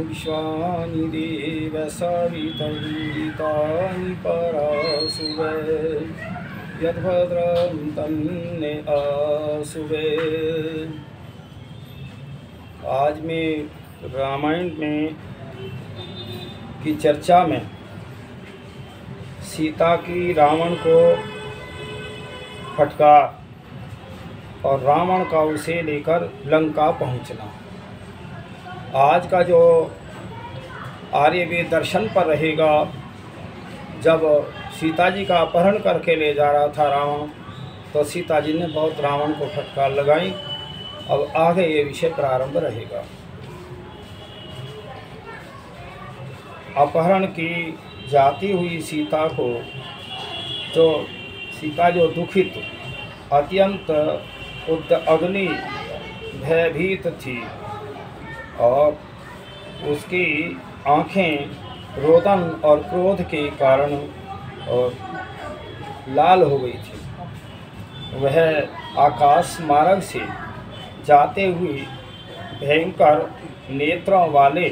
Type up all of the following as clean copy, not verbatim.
विश्वानि देव सवितर्तानि पराशुवे यद्भद्रं तन्ने आशुवे। आज मैं रामायण में की चर्चा में सीता की रावण को फटकार और रावण का उसे लेकर लंका पहुंचना, आज का जो आर्यवेद दर्शन पर रहेगा। जब सीता जी का अपहरण करके ले जा रहा था रावण, तो सीता जी ने बहुत रावण को फटकार लगाई। अब आगे ये विषय प्रारंभ रहेगा। अपहरण की जाती हुई सीता को सीता जो दुखित अत्यंत अग्नि भयभीत थी और उसकी आँखें रोदन और क्रोध के कारण और लाल हो गई थी। वह आकाश मार्ग से जाते हुए भयंकर नेत्रों वाले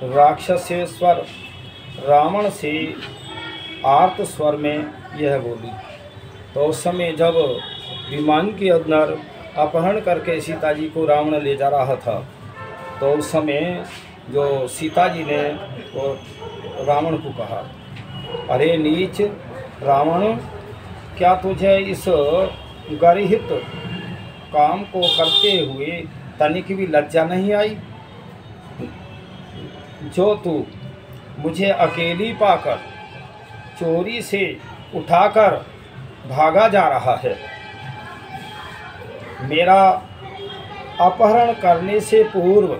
राक्षसेश्वर रावण से आर्त स्वर में यह बोली। तो उस समय जब विमान के अंदर अपहरण करके सीता जी को रावण ले जा रहा था, तो उस समय जो सीता जी ने वो रावण को कहा, अरे नीच रावण, क्या तुझे इस गर्हित काम को करते हुए तनिक भी लज्जा नहीं आई? जो तू मुझे अकेली पाकर चोरी से उठाकर भागा जा रहा है। मेरा अपहरण करने से पूर्व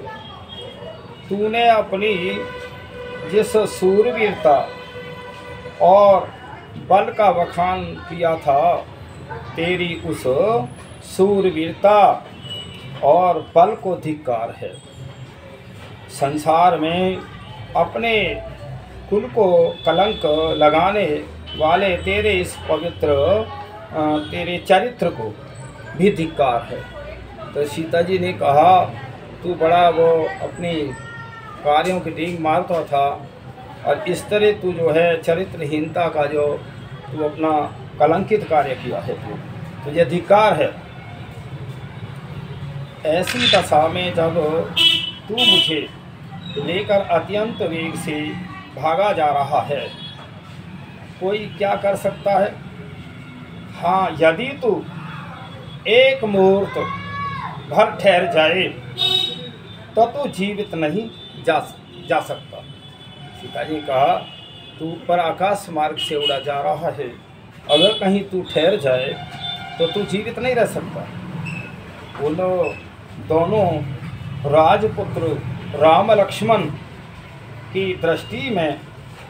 तूने अपनी जिस सूरवीरता और बल का बखान किया था, तेरी उस सूरवीरता और बल को धिक्कार है। संसार में अपने कुल को कलंक लगाने वाले तेरे इस पवित्र तेरे चरित्र को भी धिक्कार है। तो सीता जी ने कहा, तू बड़ा वो अपनी कार्यों की डींग मारता था और इस तरह तू जो है चरित्रहीनता का जो तू अपना कलंकित कार्य किया है, तुझे धिक्कार है। ऐसी दशा में जब तू मुझे लेकर अत्यंत वेग से भागा जा रहा है, कोई क्या कर सकता है? हाँ, यदि तू एक मुहूर्त भर ठहर जाए तो तू जीवित नहीं जा सकता। सीता जी कहा, तू ऊपर आकाश मार्ग से उड़ा जा रहा है, अगर कहीं तू ठहर जाए तो तू जीवित नहीं रह सकता। वो दोनों राजपुत्र राम लक्ष्मण की दृष्टि में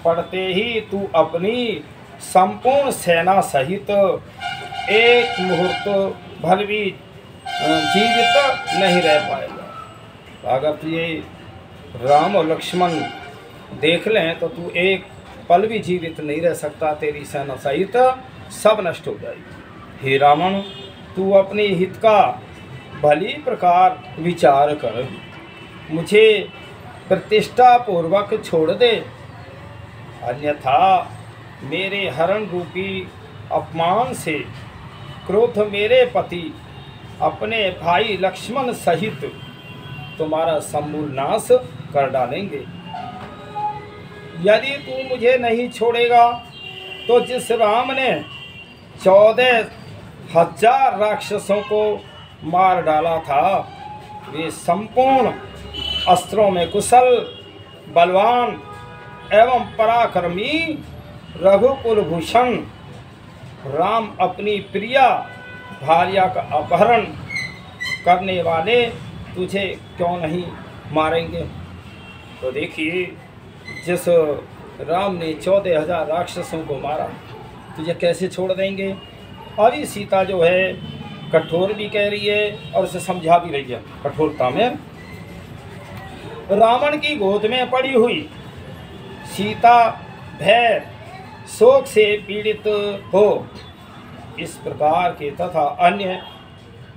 पड़ते ही तू अपनी संपूर्ण सेना सहित एक मुहूर्त भर भी जीवित नहीं रह पाएगा। अगर तू ये राम और लक्ष्मण देख लें तो तू एक पल भी जीवित नहीं रह सकता, तेरी सेना सहित सब नष्ट हो जाएगी। हे रावण, तू अपने हित का भली प्रकार विचार कर, मुझे प्रतिष्ठा पूर्वक छोड़ दे, अन्यथा मेरे हरण रूपी अपमान से क्रोध मेरे पति अपने भाई लक्ष्मण सहित तुम्हारा समूल नाश कर डालेंगे। यदि तू मुझे नहीं छोड़ेगा तो जिस राम ने 14,000 राक्षसों को मार डाला था, वे संपूर्ण अस्त्रों में कुशल, बलवान एवं पराक्रमी रघुकुल भूषण राम अपनी प्रिया भार्या का अपहरण करने वाले तुझे क्यों नहीं मारेंगे? तो देखिए, जिस राम ने 14,000 राक्षसों को मारा, तुझे कैसे छोड़ देंगे? अभी सीता जो है कठोर भी कह रही है और उसे समझा भी रही है कठोरता में। रावण की गोद में पड़ी हुई सीता भय शोक से पीड़ित हो इस प्रकार के तथा अन्य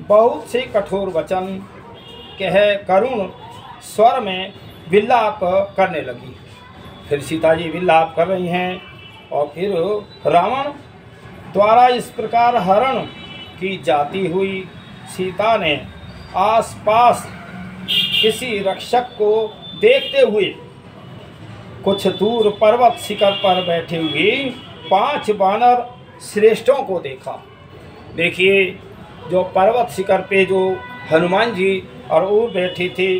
बहुत से कठोर वचन कह करुण स्वर में विलाप करने लगी। फिर सीता जी विलाप कर रही हैं और फिर रावण द्वारा इस प्रकार हरण की जाती हुई सीता ने आसपास किसी रक्षक को देखते हुए कुछ दूर पर्वत शिखर पर बैठे हुए 5 वानर श्रेष्ठों को देखा। देखिए, जो पर्वत शिखर पे जो हनुमान जी और वो बैठे थे,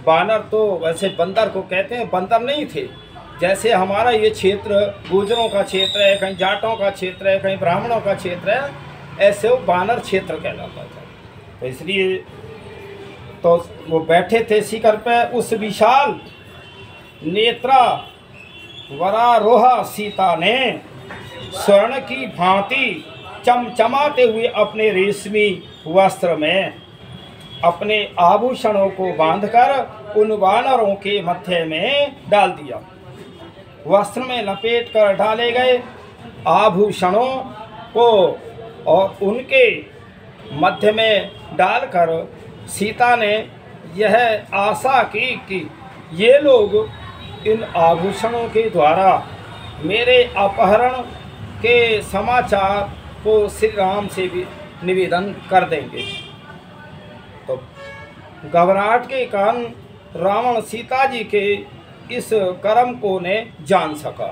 वानर तो वैसे बंदर को कहते हैं, बंदर नहीं थे। जैसे हमारा ये क्षेत्र गुजरों का क्षेत्र है, कहीं जाटों का क्षेत्र है, कहीं ब्राह्मणों का क्षेत्र है, ऐसे वो वानर क्षेत्र कहलाता था। तो इसलिए तो वो बैठे थे शिखर पे। उस विशाल नेत्रा वरारोहा सीता ने स्वर्ण की भांति चमचमाते हुए अपने रेशमी वस्त्र में अपने आभूषणों को बांधकर उन वानरों के मध्य में डाल दिया। वस्त्र में लपेट कर डाले गए आभूषणों को और उनके मध्य में डालकर सीता ने यह आशा की कि ये लोग इन आभूषणों के द्वारा मेरे अपहरण के समाचार को श्री राम से भी निवेदन कर देंगे। तो घबराहट के कारण रावण सीता जी के इस कर्म को ने जान सका,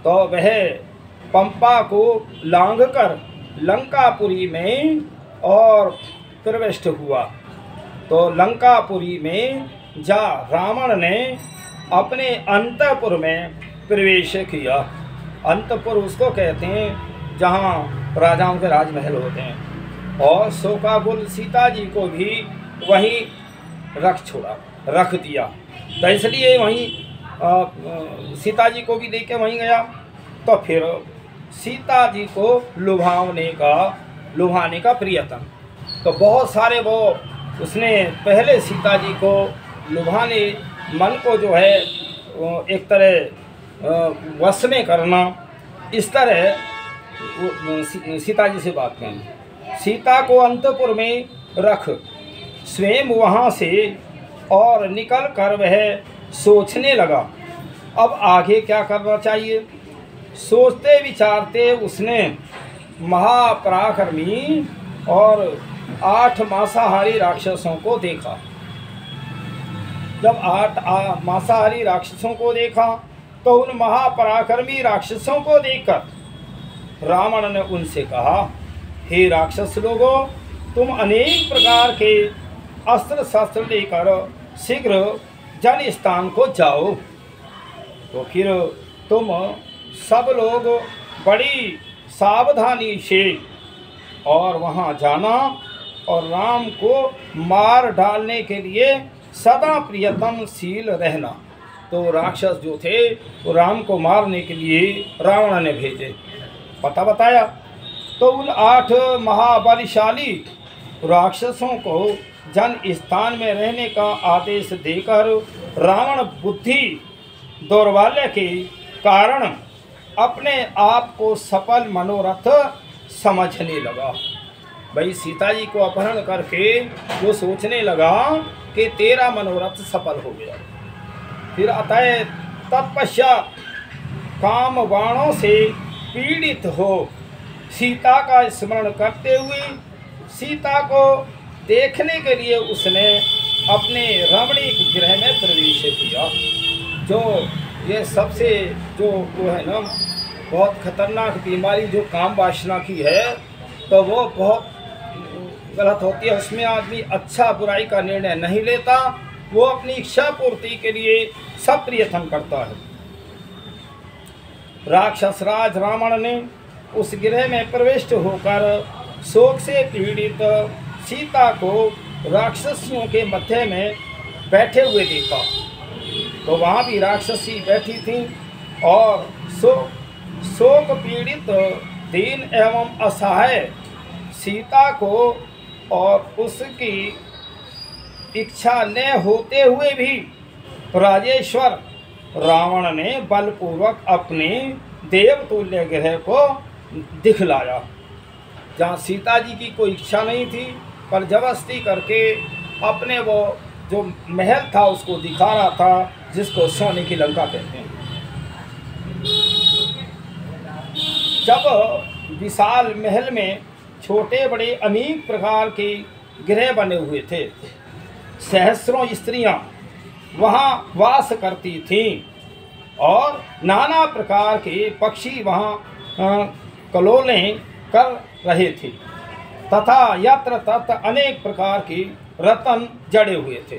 तो वह पंपा को लांघकर लंकापुरी में और प्रविष्ट हुआ। तो लंकापुरी में जा रावण ने अपने अंतपुर में प्रवेश किया। अंतपुर उसको कहते हैं जहाँ राजाओं के राजमहल होते हैं। और शोकाकुल सीता जी को भी वहीं रख दिया। तो इसलिए वहीं सीता जी को भी लेके वहीं गया। तो फिर सीता जी को लुभाने का प्रयत्न, तो बहुत सारे वो उसने पहले सीता जी को लुभाने, मन को जो है एक तरह वश में करना, इस तरह सीता जी से बात करें। सीता को अंतपुर में रख स्वयं वहाँ से और निकल कर वह सोचने लगा अब आगे क्या करना चाहिए। सोचते विचारते उसने महापराक्रमी और 8 मांसाहारी राक्षसों को देखा। जब 8 मांसाहारी राक्षसों को देखा तो उन महापराक्रमी राक्षसों को देखकर रावण ने उनसे कहा, हे राक्षस लोगों, तुम अनेक प्रकार के अस्त्र शस्त्र लेकर शीघ्र जन स्थान को जाओ। तो फिर तुम सब लोग बड़ी सावधानी से और वहाँ जाना और राम को मार डालने के लिए सदा प्रयत्नशील रहना। तो राक्षस जो थे वो राम को मारने के लिए रावण ने भेजे, पता बताया। तो उन 8 महाबलशाली राक्षसों को जन स्थान में रहने का आदेश देकर रावण बुद्धि दौर्बल्य के कारण अपने आप को सफल मनोरथ समझने लगा। भाई सीता जी को अपहरण करके वो सोचने लगा कि तेरा मनोरथ सफल हो गया। फिर अतः तत्पश्चात काम बाणों से पीड़ित हो सीता का स्मरण करते हुए सीता को देखने के लिए उसने अपने रमणीक गृह में प्रवेश किया। जो ये सबसे जो वो है ना बहुत खतरनाक बीमारी जो काम वासना की है, तो वो बहुत गलत होती है। उसमें आदमी अच्छा बुराई का निर्णय नहीं लेता, वो अपनी इच्छा पूर्ति के लिए सब प्रयत्न करता है। राक्षस राज रावण ने उस गृह में प्रविष्ट होकर शोक से पीड़ित सीता को राक्षसियों के मध्य में बैठे हुए देखा। तो वहाँ भी राक्षसी बैठी थी और शोक पीड़ित दीन एवं असहाय सीता को और उसकी इच्छा न होते हुए भी राजेश्वर रावण ने बलपूर्वक अपने देवतुल्य गृह को दिखलाया। जहाँ सीता जी की कोई इच्छा नहीं थी, पर जबरदस्ती करके अपने वो जो महल था उसको दिखा रहा था, जिसको सोने की लंका कहते हैं। जब विशाल महल में छोटे बड़े अनेक प्रकार के गृह बने हुए थे, सहस्रों स्त्रियां वहां वास करती थीं और नाना प्रकार के पक्षी वहां कलोलें कर रहे थे तथा यत्र तत्र अनेक प्रकार के रत्न जड़े हुए थे।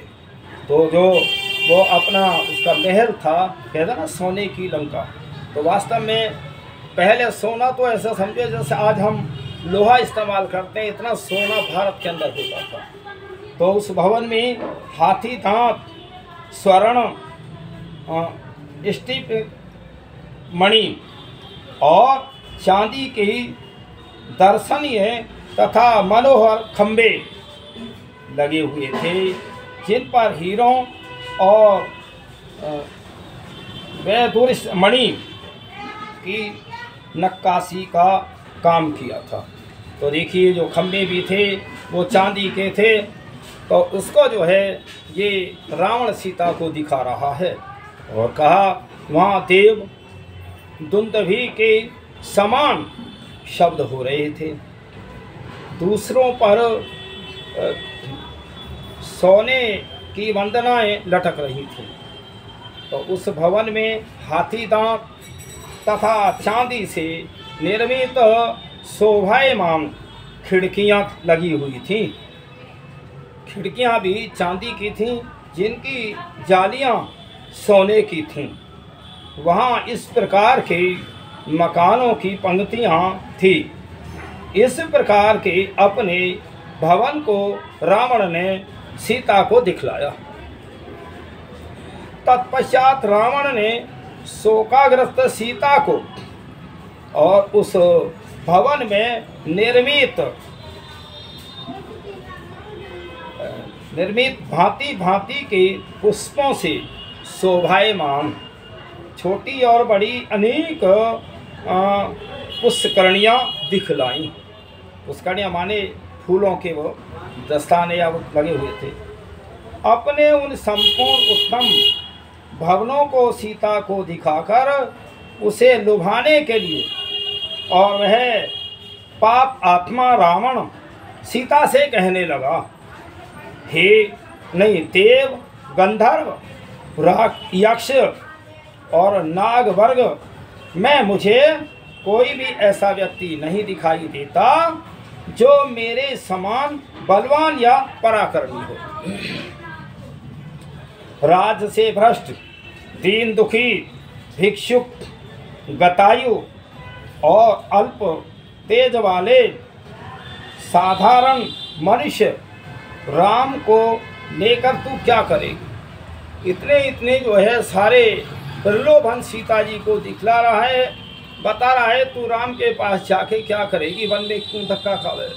तो जो वो अपना उसका महल था, कहते ना सोने की लंका, तो वास्तव में पहले सोना तो ऐसा समझे जैसे आज हम लोहा इस्तेमाल करते हैं, इतना सोना भारत के अंदर होता था। तो उस भवन में हाथी दांत, स्वर्ण, स्टीप मणि और चांदी के दर्शनीय तथा मनोहर खंबे लगे हुए थे, जिन पर हीरों और वैदुर्य मणि की नक्काशी का काम किया था। तो देखिए जो खंबे भी थे वो चांदी के थे। तो उसको जो है ये रावण सीता को दिखा रहा है और कहा वहाँ देव दुंदुभि के समान शब्द हो रहे थे, दूसरों पर सोने की वंदनाएं लटक रही थी। तो उस भवन में हाथी दांत तथा चांदी से निर्मित शोभायमान खिड़कियां लगी हुई थीं। खिड़कियां भी चांदी की थीं, जिनकी जालियां सोने की थीं। वहां इस प्रकार के मकानों की पंक्तियां थी। इस प्रकार के अपने भवन को रावण ने सीता को दिखलाया। तत्पश्चात रावण ने शोकाग्रस्त सीता को और उस भवन में निर्मित भांति भांति के पुष्पों से शोभायमान छोटी और बड़ी अनेक पुष्करणियाँ दिखलाई। पुष्करणियाँ माने फूलों के वो दस्ताने या वो लगे हुए थे। अपने उन संपूर्ण उत्तम भवनों को सीता को दिखाकर उसे लुभाने के लिए और वह पाप आत्मा रावण सीता से कहने लगा, हे नहीं देव, गंधर्व, यक्ष और नाग वर्ग में मुझे कोई भी ऐसा व्यक्ति नहीं दिखाई देता जो मेरे समान बलवान या पराक्रमी हो। राज से भ्रष्ट, दीन दुखी, भिक्षुक, गतायु और अल्प तेज वाले साधारण मनुष्य राम को लेकर तू क्या करेगी? इतने जो है सारे प्रलोभन सीता जी को दिखला रहा है, बता रहा है तू राम के पास जाके क्या करेगी, वन में क्यों धक्का खावे।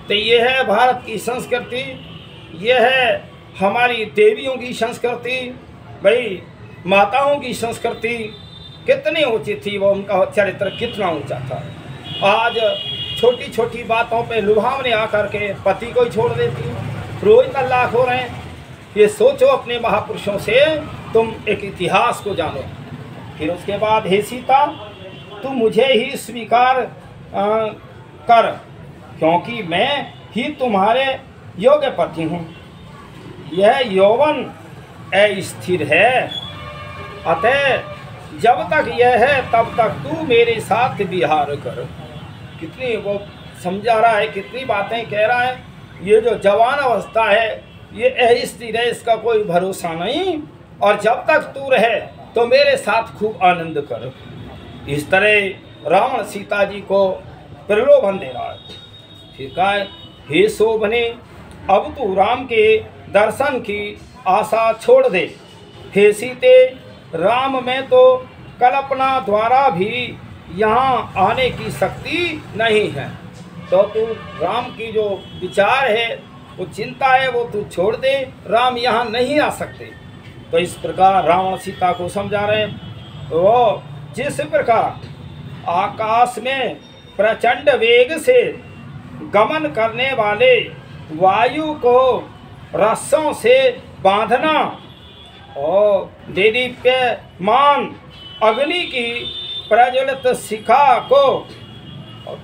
तो ये है भारत की संस्कृति, ये है हमारी देवियों की संस्कृति, भाई माताओं की संस्कृति कितनी ऊंची थी, वो उनका चरित्र कितना ऊंचा था। आज छोटी छोटी बातों पे लुभावने आकर के पति को ही छोड़ देती, रोज तलाक हो रहे हैं। ये सोचो अपने महापुरुषों से तुम एक इतिहास को जानो। फिर उसके बाद हे सीता, तू मुझे ही स्वीकार कर, क्योंकि मैं ही तुम्हारे योग्य पति हूँ। यह यौवन अस्थिर है, अतः जब तक यह है तब तक तू मेरे साथ विहार कर। कितनी वो समझा रहा है, कितनी बातें कह रहा है। ये जो जवान अवस्था है ये अस्थिर है, इसका कोई भरोसा नहीं, और जब तक तू रहे तो मेरे साथ खूब आनंद कर। इस तरह रावण सीता जी को प्रलोभन दे रहा है। फिर कहा, हे शोभने, अब तू राम के दर्शन की आशा छोड़ दे। हे सीते, राम में तो कल्पना द्वारा भी यहाँ आने की शक्ति नहीं है। तो तू राम की जो विचार है, वो चिंता है, वो तू छोड़ दे, राम यहाँ नहीं आ सकते। तो इस प्रकार रावण सीता को समझा रहे हैं। वो जिस प्रकार आकाश में प्रचंड वेग से गमन करने वाले वायु को रस्सों से बांधना और देदीप्यमान अग्नि की प्रज्वलित शिखा को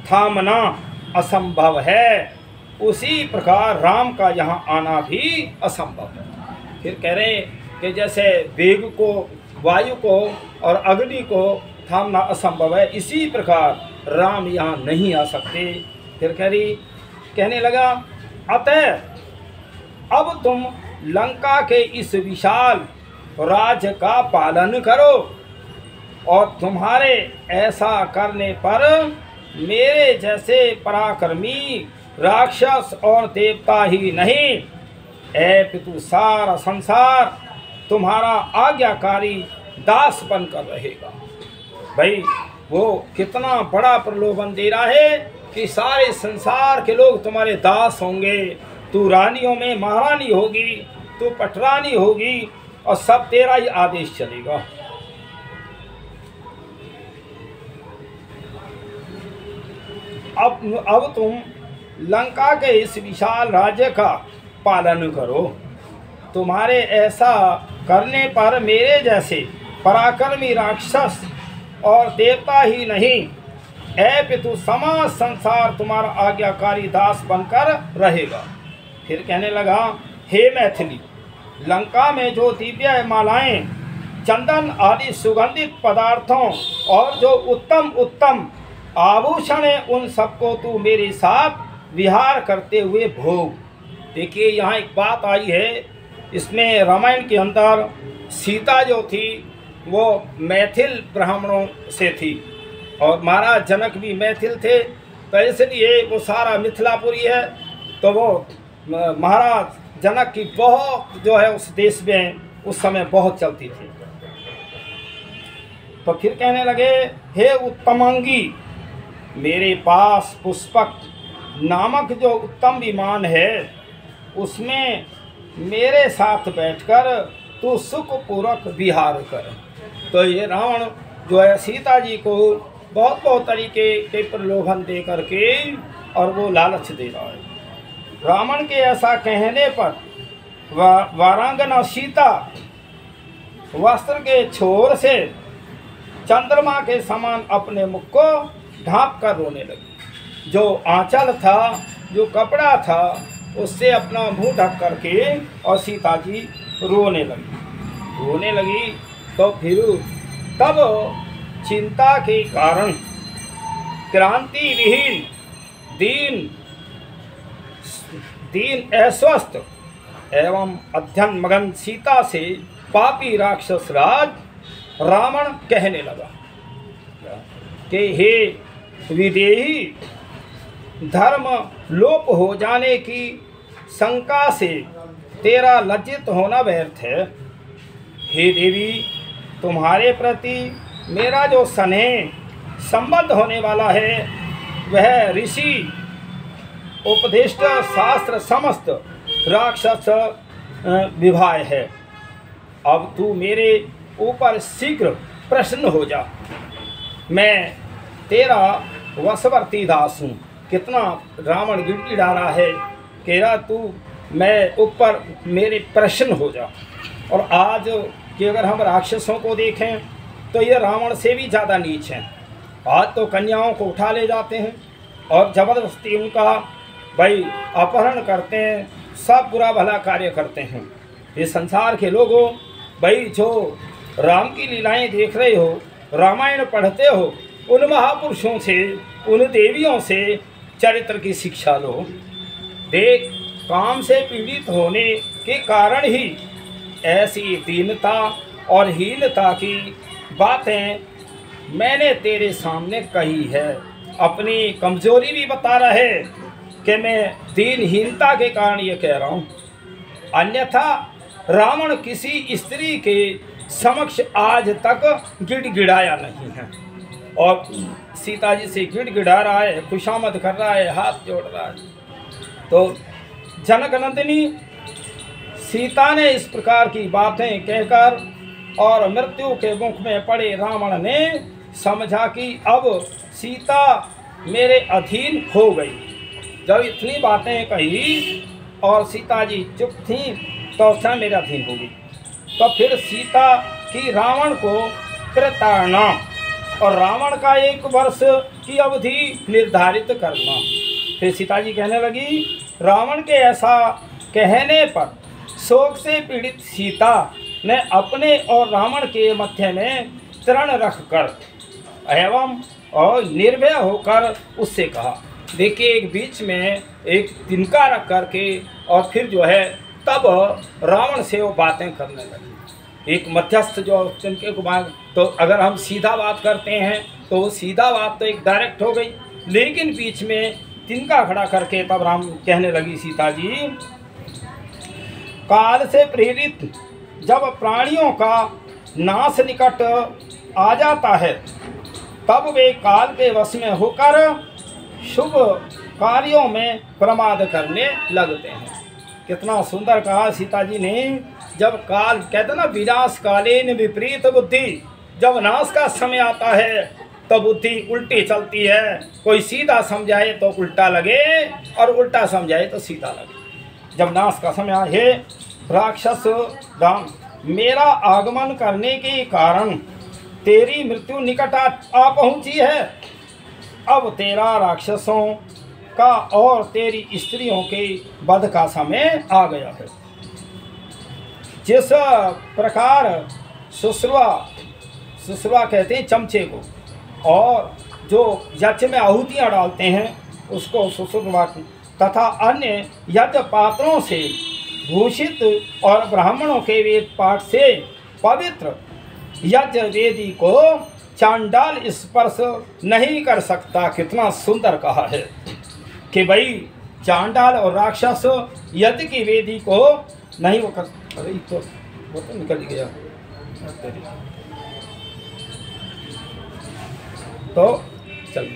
थामना असंभव है, उसी प्रकार राम का यहाँ आना भी असंभव है। फिर कह रहे हैं कि जैसे वेग को, वायु को और अग्नि को थामना असंभव है, इसी प्रकार राम यहाँ नहीं आ सकते। फिर कहने लगा, अतः अब तुम लंका के इस विशाल राज्य का पालन करो, और तुम्हारे ऐसा करने पर मेरे जैसे पराक्रमी राक्षस और देवता ही नहीं, पितु सारा संसार तुम्हारा आज्ञाकारी दास बनकर रहेगा। भाई वो कितना बड़ा प्रलोभन दे रहा है कि सारे संसार के लोग तुम्हारे दास होंगे, तू रानियों में महारानी होगी, तू पटरानी होगी, और सब तेरा ही आदेश चलेगा। अब तुम लंका के इस विशाल राज्य का पालन करो, तुम्हारे ऐसा करने पर मेरे जैसे पराक्रमी राक्षस और देवता ही नहीं, पितु समस्त संसार तुम्हारा आज्ञाकारी दास बनकर रहेगा। फिर कहने लगा, हे मैथिली, लंका में जो दिव्य मालाएं, चंदन आदि सुगंधित पदार्थों और जो उत्तम उत्तम आभूषण है, उन सबको तू मेरे साथ विहार करते हुए भोग। देखिए यहाँ एक बात आई है, इसमें रामायण के अंदर सीता जो थी वो मैथिल ब्राह्मणों से थी, और महाराज जनक भी मैथिल थे, तो इसलिए वो सारा मिथिलापुरी है। तो वो महाराज जनक की बहुत जो है उस देश में उस समय बहुत चलती थी। तो फिर कहने लगे, हे उत्तमांगी, मेरे पास पुष्पक नामक जो उत्तम विमान है, उसमें मेरे साथ बैठकर तू सुखपूर्वक विहार कर। तो ये रावण जो है सीता जी को बहुत बहुत तरीके के प्रलोभन दे करके और वो लालच दे रहा है। रावण के ऐसा कहने पर वारांगना सीता वस्त्र के छोर से चंद्रमा के समान अपने मुख को ढांप कर रोने लगी। जो आंचल था, जो कपड़ा था, उससे अपना मुंह ढक करके और सीता जी रोने लगी। तो फिर तब चिंता के कारण क्रांति विहीन दीन अस्वस्थ एवं अध्ययन मगन सीता से पापी राक्षस राज रावण कहने लगा कि हे विदेही, धर्म लोप हो जाने की शंका से तेरा लज्जित होना व्यर्थ है। हे देवी, तुम्हारे प्रति मेरा जो स्नेह संबद्ध होने वाला है वह ऋषि उपदिष्ट शास्त्र समस्त राक्षस विभाय है। अब तू मेरे ऊपर शीघ्र प्रसन्न हो जा, मैं तेरा वशवर्ती दास हूँ। कितना रावण गिड़गिड़ा रहा है कि तू मैं ऊपर मेरे प्रसन्न हो जा। और आज कि अगर हम राक्षसों को देखें तो ये रावण से भी ज़्यादा नीच हैं। आज तो कन्याओं को उठा ले जाते हैं और ज़बरदस्ती उनका भाई अपहरण करते हैं, सब बुरा भला कार्य करते हैं। ये संसार के लोगों, भाई जो राम की लीलाएं देख रहे हो, रामायण पढ़ते हो, उन महापुरुषों से, उन देवियों से चरित्र की शिक्षा लो। देख, काम से पीड़ित होने के कारण ही ऐसी दीनता और हीनता की बातें मैंने तेरे सामने कही है। अपनी कमजोरी भी बता रहा है कि मैं दीनहीनता के कारण ये कह रहा हूँ। अन्यथा रावण किसी स्त्री के समक्ष आज तक गिड़गिड़ाया नहीं है, और सीता जी से गिड़गिड़ा रहा है, खुशामद कर रहा है, हाथ जोड़ रहा है। तो जनक नंदिनी सीता ने इस प्रकार की बातें कहकर और मृत्यु के मुख में पड़े रावण ने समझा कि अब सीता मेरे अधीन हो गई। जब इतनी बातें कही और सीता जी चुप थी तो क्षण मेरा अधीन हो गई। तो फिर सीता की रावण को प्रताड़ना और रावण का 1 वर्ष की अवधि निर्धारित करना। फिर सीता जी कहने लगी, रावण के ऐसा कहने पर शोक से पीड़ित सीता ने अपने और रावण के मध्य में तरण रखकर एवं और निर्भय होकर उससे कहा। देखिए, एक बीच में एक तिनका रख करके और फिर जो है तब रावण से वो बातें करने लगी। एक मध्यस्थ जो तिनके को मांग, तो अगर हम सीधा बात करते हैं तो वो सीधा बात तो एक डायरेक्ट हो गई, लेकिन बीच में तिनका खड़ा करके तब राम कहने लगी सीता जी, काल से प्रेरित जब प्राणियों का नाश निकट आ जाता है तब वे काल के वश में होकर शुभ कार्यों में प्रमाद करने लगते हैं। कितना सुंदर कहा सीता जी ने। जब काल कहते ना, विनाश कालीन विपरीत बुद्धि, जब नाश का समय आता है तो बुद्धि उल्टी चलती है। कोई सीधा समझाए तो उल्टा लगे और उल्टा समझाए तो सीधा लगे। जब नाश का समय आए, राक्षस राम, मेरा आगमन करने के कारण तेरी मृत्यु निकट आ पहुंची है। अब तेरा राक्षसों का और तेरी स्त्रियों के वध का समय आ गया है। जिस प्रकार सुसुरवा कहते हैं चमचे को, और जो यज्ञ में आहुतियाँ डालते हैं उसको सुसुरवा, तथा अन्य यज्ञ पात्रों से भूषित और ब्राह्मणों के वेद पाठ से पवित्र यज्ञ वेदी को चांडाल स्पर्श नहीं कर सकता। कितना सुंदर कहा है कि भाई चांडाल और राक्षस यज्ञ की वेदी को नहीं वो कर। अरे तो वो तो निकल गया। तो चल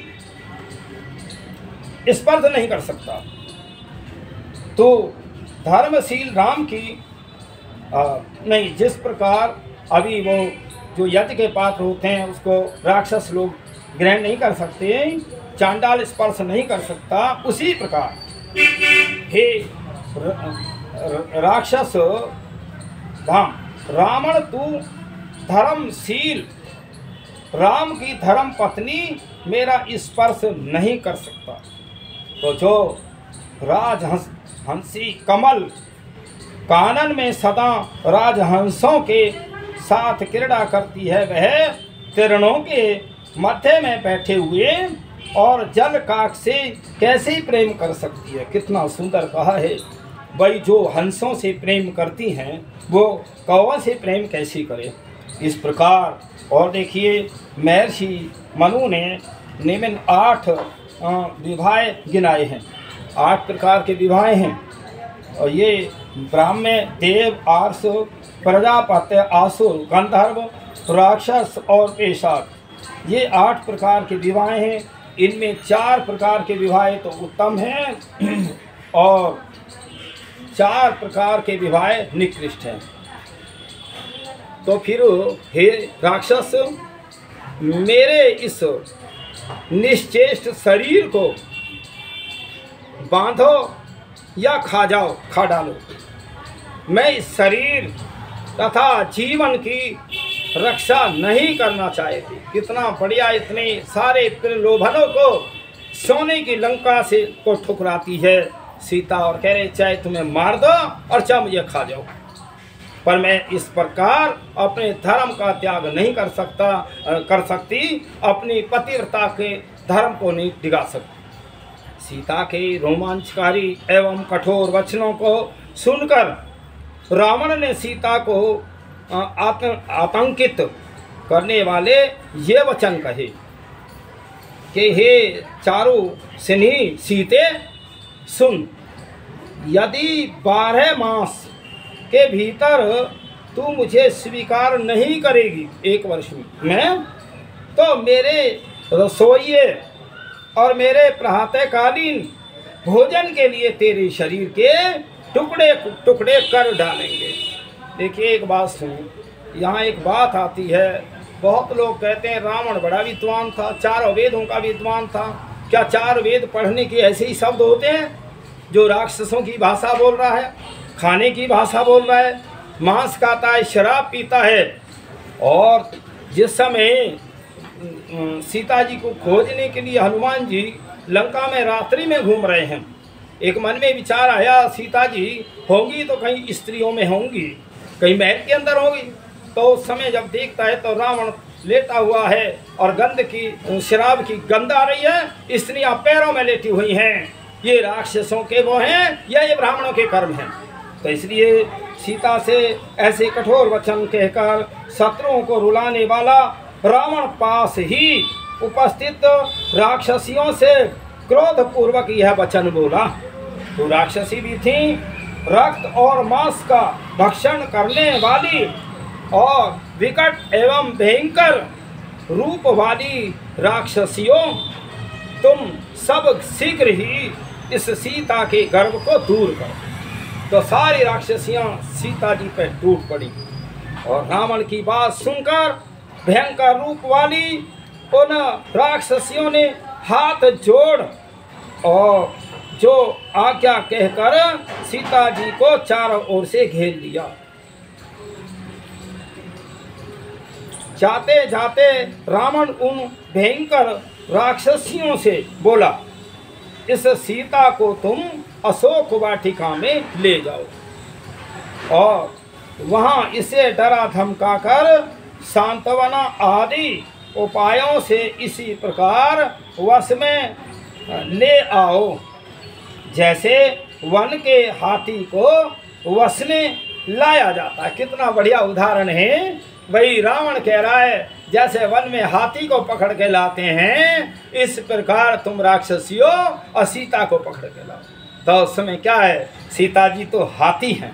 स्पर्श नहीं कर सकता। तो धर्मशील राम की नहीं, जिस प्रकार अभी वो जो यज्ञ के पात्र होते हैं उसको राक्षस लोग ग्रहण नहीं कर सकते, चांडाल स्पर्श नहीं कर सकता, उसी प्रकार हे राक्षस धाम रावण, तू धर्मशील राम की धर्म पत्नी मेरा स्पर्श नहीं कर सकता। तो जो राजहंसी कमल कानन में सदा राजहंसों के साथ क्रीड़ा करती है, वह तिरणों के मध्य में बैठे हुए और जल काक से कैसे प्रेम कर सकती है। कितना सुंदर कहा है भाई। जो हंसों से प्रेम करती हैं वो कौवों से प्रेम कैसे करे, इस प्रकार। और देखिए, महर्षि मनु ने निम्न 8 विवाह गिनाए हैं। 8 प्रकार के विवाह हैं, और ये ब्राह्मण, देव, आर्ष, प्रजापत्य, आसुर, गंधर्व, राक्षस और पेशाच, ये 8 प्रकार के विवाह हैं। इनमें 4 प्रकार के विवाह तो उत्तम हैं और 4 प्रकार के विवाह निकृष्ट हैं। तो फिर हे राक्षस, मेरे इस निश्चेष्ट शरीर को बांधो या खा डालो। मैं इस शरीर तथा जीवन की रक्षा नहीं करना चाहती। कितना बढ़िया, इतने सारे प्रलोभनों को सोने की लंका से को ठुकराती है सीता, और कह रहे चाहे तुम्हें मार दो और चाहे मुझे खा जाओ, पर मैं इस प्रकार अपने धर्म का त्याग नहीं कर सकती, अपनी पतिव्रता के धर्म को नहीं डिगा सकती। सीता के रोमांचकारी एवं कठोर वचनों को सुनकर रावण ने सीता को आतंकित करने वाले ये वचन कहे कि हे चारु सिन्ही सीते, सुन, यदि 12 मास के भीतर तू मुझे स्वीकार नहीं करेगी 1 वर्ष में, तो मेरे रसोइये और मेरे प्रातःकालीन भोजन के लिए तेरे शरीर के टुकड़े टुकड़े कर डालेंगे। देखिए, एक बात सुनिए, यहाँ एक बात आती है। बहुत लोग कहते हैं रावण बड़ा विद्वान था, 4 वेदों का विद्वान था। क्या 4 वेद पढ़ने के ऐसे ही शब्द होते हैं? जो राक्षसों की भाषा बोल रहा है, खाने की भाषा बोल रहा है, मांस खाता है, शराब पीता है। और जिस समय सीता जी को खोजने के लिए हनुमान जी लंका में रात्रि में घूम रहे हैं, एक मन में विचार आया, सीता जी होंगी तो कहीं स्त्रियों में होंगी, कहीं महल के अंदर होगी। तो उस समय जब देखता है तो रावण लेटा हुआ है और गंध की, शराब की गंध आ रही है, स्त्रियां पैरों में लेटी हुई हैं। ये राक्षसों के वो हैं या ये ब्राह्मणों के कर्म हैं। तो इसलिए सीता से ऐसे कठोर वचन कहकर शत्रुओं को रुलाने वाला रावण पास ही उपस्थित राक्षसियों से क्रोध पूर्वक यह वचन बोला। तो राक्षसी भी थी, रक्त और मांस का भक्षण करने वाली और विकट एवं भयंकर रूप वाली राक्षसियों, तुम सब शीघ्र ही इस सीता के गर्भ को दूर करो। तो सारी राक्षसियां सीता जी पर टूट पड़ी और रावण की बात सुनकर भयंकर रूप वाली उन राक्षसियों ने हाथ जोड़ और जो आज्ञा कहकर सीता जी को चारों ओर से घेर लिया। जाते जाते रावण उन भयंकर राक्षसियों से बोला, इस सीता को तुम अशोक वाटिका में ले जाओ और वहां इसे डरा धमकाकर सांत्वना आदि उपायों से इसी प्रकार वश में ले आओ, जैसे वन के हाथी को वश में लाया जाता है। कितना बढ़िया उदाहरण है। वही रावण कह रहा है, जैसे वन में हाथी को पकड़ के लाते हैं, इस प्रकार तुम राक्षसियों और सीता को पकड़ के लाओ। तो उस समय क्या है, सीता जी तो हाथी हैं,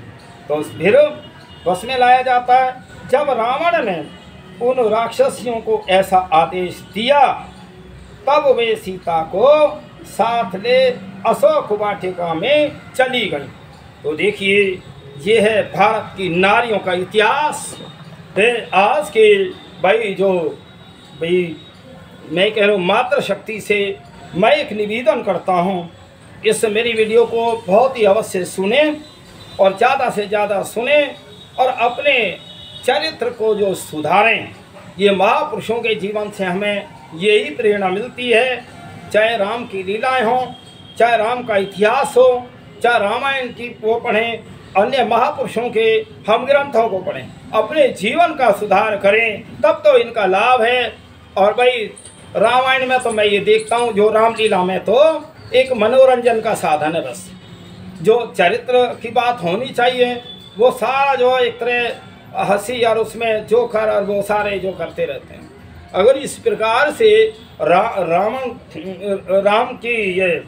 तो फिर वश में लाया जाता है। जब रावण ने उन राक्षसियों को ऐसा आदेश दिया, तब वे सीता को साथ ले अशोक वाटिका में चली गई। तो देखिए, ये है भारत की नारियों का इतिहास। आज के भाई मैं कह रहा हूँ, मातृशक्ति से मैं एक निवेदन करता हूँ, इस मेरी वीडियो को बहुत ही अवश्य सुने और ज़्यादा से ज़्यादा सुने और अपने चरित्र को जो सुधारें। ये महापुरुषों के जीवन से हमें यही प्रेरणा मिलती है। चाहे राम की लीलाएं हों, चाहे राम का इतिहास हो, चाहे रामायण की वो पढ़ें, अन्य महापुरुषों के हम ग्रंथों को पढ़ें, अपने जीवन का सुधार करें, तब तो इनका लाभ है। और भाई रामायण में तो मैं ये देखता हूँ, जो रामलीला में तो एक मनोरंजन का साधन है बस। जो चरित्र की बात होनी चाहिए वो सारा जो एक तरह हंसी और उसमें जोकर और वो सारे जो करते रहते हैं। अगर इस प्रकार से राम की ये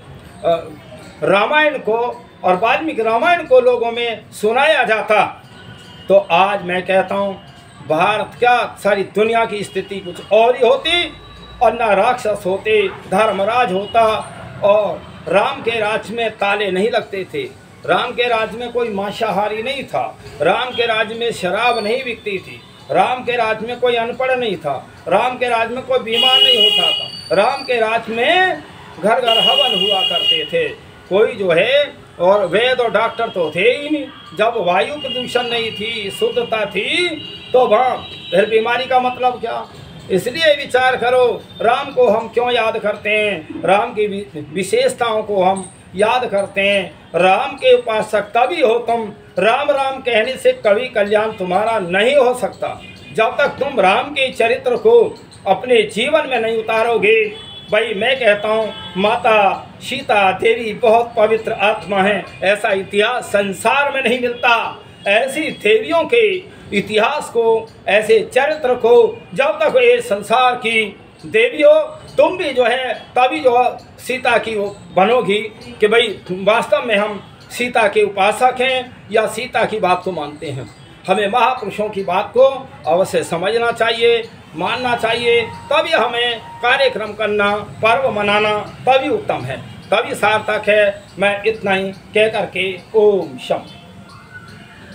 रामायण को और वाल्मीकि रामायण को लोगों में सुनाया जाता, तो आज मैं कहता हूँ भारत क्या सारी दुनिया की स्थिति कुछ और ही होती और न राक्षस होते, धर्मराज होता और राम के राज्य में ताले नहीं लगते थे। राम के राज्य में कोई मांसाहारी नहीं था, राम के राज्य में शराब नहीं बिकती थी, राम के राज्य में कोई अनपढ़ नहीं था, राम के राज्य में कोई बीमार नहीं होता था, राम के राज्य में घर घर हवन हुआ करते थे। कोई जो है और वैद और डॉक्टर तो थे ही नहीं। जब वायु प्रदूषण नहीं थी, शुद्धता थी, तो वहाँ फिर बीमारी का मतलब क्या। इसलिए विचार करो, राम को हम क्यों याद करते हैं, राम की विशेषताओं को हम याद करते हैं। राम के उपासक तभी हो तुम, राम राम कहने से कभी कल्याण तुम्हारा नहीं हो सकता। जब तक तुम राम के चरित्र को अपने जीवन में नहीं उतारोगे। भाई मैं कहता हूँ, माता सीता देवी बहुत पवित्र आत्मा है, ऐसा इतिहास संसार में नहीं मिलता। ऐसी देवियों के इतिहास को, ऐसे चरित्र को जब तक ये संसार की देवी हो, तुम भी जो है तभी जो सीता की बनोगी कि भाई वास्तव में हम सीता के उपासक हैं या सीता की बात को मानते हैं। हमें महापुरुषों की बात को अवश्य समझना चाहिए, मानना चाहिए, तभी हमें कार्यक्रम करना, पर्व मनाना तभी उत्तम है, तभी सार्थक है। मैं इतना ही कह करके ओम शम।